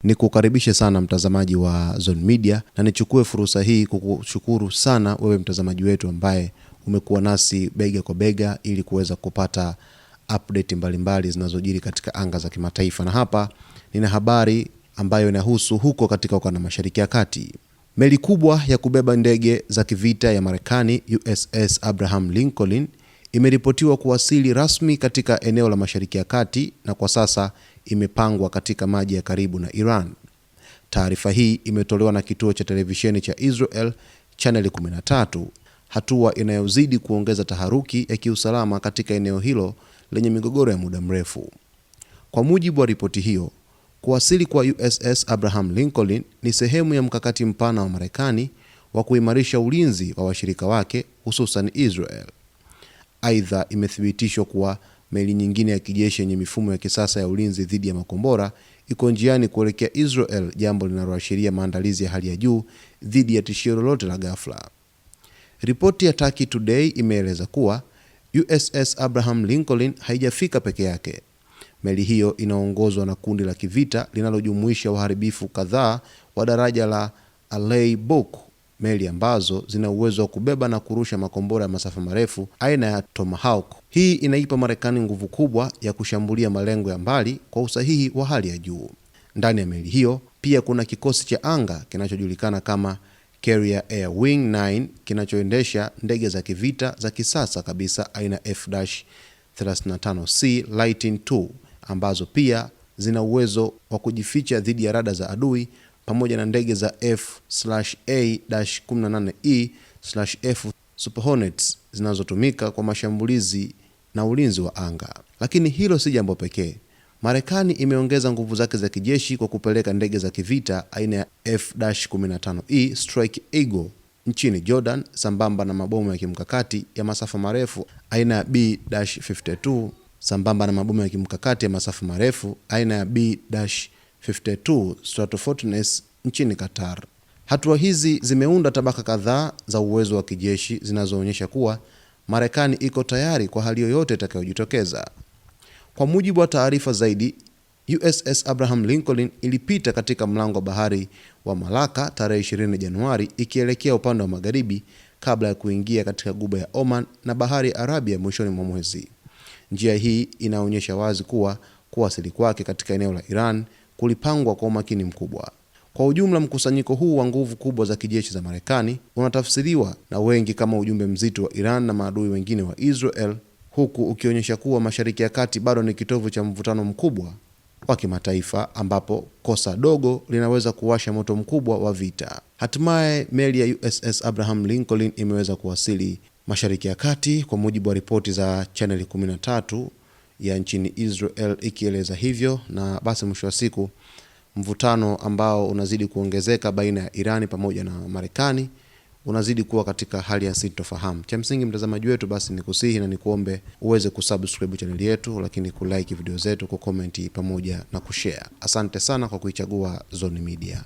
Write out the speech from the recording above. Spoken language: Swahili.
Ni kukaribishe sana mtazamaji wa Zone Media, na nichukue fursa hii kukushukuru sana wewe mtazamaji wetu ambaye umekuwa nasi bega kwa bega ili kuweza kupata update mbalimbali zinazojiri katika anga za kimataifa. Na hapa nina habari ambayo inahusu huko katika ukanda Mashariki ya Kati. Meli kubwa ya kubeba ndege za kivita ya Marekani USS Abraham Lincoln imeripotiwa kuwasili rasmi katika eneo la Mashariki ya Kati na kwa sasa imepangwa katika maji ya karibu na Iran. Taarifa hii imetolewa na kituo cha televisheni cha Israel Channel 13, hatua inayozidi kuongeza taharuki ya kiusalama katika eneo hilo lenye migogoro ya muda mrefu. Kwa mujibu wa ripoti hiyo, kuwasili kwa USS Abraham Lincoln ni sehemu ya mkakati mpana wa Marekani wa kuimarisha ulinzi wa washirika wake hususan Israel. Aidha, imethibitishwa kuwa meli nyingine ya kijeshi yenye mifumo ya kisasa ya ulinzi dhidi ya makombora iko njiani kuelekea Israel, jambo linaloashiria maandalizi ya hali ya juu dhidi ya tishio lolote la ghafla. Ripoti ya Turkey Today imeeleza kuwa USS Abraham Lincoln haijafika peke yake. Meli hiyo inaongozwa na kundi la kivita linalojumuisha waharibifu kadhaa wa daraja la Alei Book, meli ambazo zina uwezo wa kubeba na kurusha makombora ya masafa marefu aina ya Tomahawk. Hii inaipa Marekani nguvu kubwa ya kushambulia malengo ya mbali kwa usahihi wa hali ya juu. Ndani ya meli hiyo pia kuna kikosi cha anga kinachojulikana kama Carrier Air Wing 9 kinachoendesha ndege za kivita za kisasa kabisa aina F-35C Lightning II ambazo pia zina uwezo wa kujificha dhidi ya rada za adui, pamoja na ndege za F/A-18E/F Super Hornets zinazotumika kwa mashambulizi na ulinzi wa anga. Lakini hilo si jambo pekee. Marekani imeongeza nguvu zake za kijeshi kwa kupeleka ndege za kivita aina ya F-15E Strike Eagle nchini Jordan, sambamba na mabomu ya kimkakati ya masafa marefu aina ya B-52 sambamba na mabomu ya kimkakati ya masafa marefu aina ya B-52 Stratofortress nchini Qatar. Hatua hizi zimeunda tabaka kadhaa za uwezo wa kijeshi zinazoonyesha kuwa Marekani iko tayari kwa hali yoyote itakayojitokeza. Kwa mujibu wa taarifa zaidi, USS Abraham Lincoln ilipita katika mlango wa bahari wa Malaka tarehe 20 Januari ikielekea upande wa magharibi kabla ya kuingia katika guba ya Oman na bahari ya Arabia mwishoni mwa mwezi. Njia hii inaonyesha wazi kuwa kuwasili kwake katika eneo la Iran kulipangwa kwa umakini mkubwa. Kwa ujumla, mkusanyiko huu wa nguvu kubwa za kijeshi za Marekani unatafsiriwa na wengi kama ujumbe mzito wa Iran na maadui wengine wa Israel, huku ukionyesha kuwa Mashariki ya Kati bado ni kitovu cha mvutano mkubwa wa kimataifa ambapo kosa dogo linaweza kuwasha moto mkubwa wa vita. Hatimaye meli ya USS Abraham Lincoln imeweza kuwasili Mashariki ya Kati kwa mujibu wa ripoti za Channel 13 ya nchini Israel ikieleza hivyo, na basi mwisho wa siku mvutano ambao unazidi kuongezeka baina ya Irani pamoja na Marekani unazidi kuwa katika hali ya sintofahamu. Cha msingi mtazamaji wetu, basi nikusihi na nikuombe uweze kusubscribe channel yetu, lakini kulike video zetu, kucomment pamoja na kushare. Asante sana kwa kuichagua Zone Media.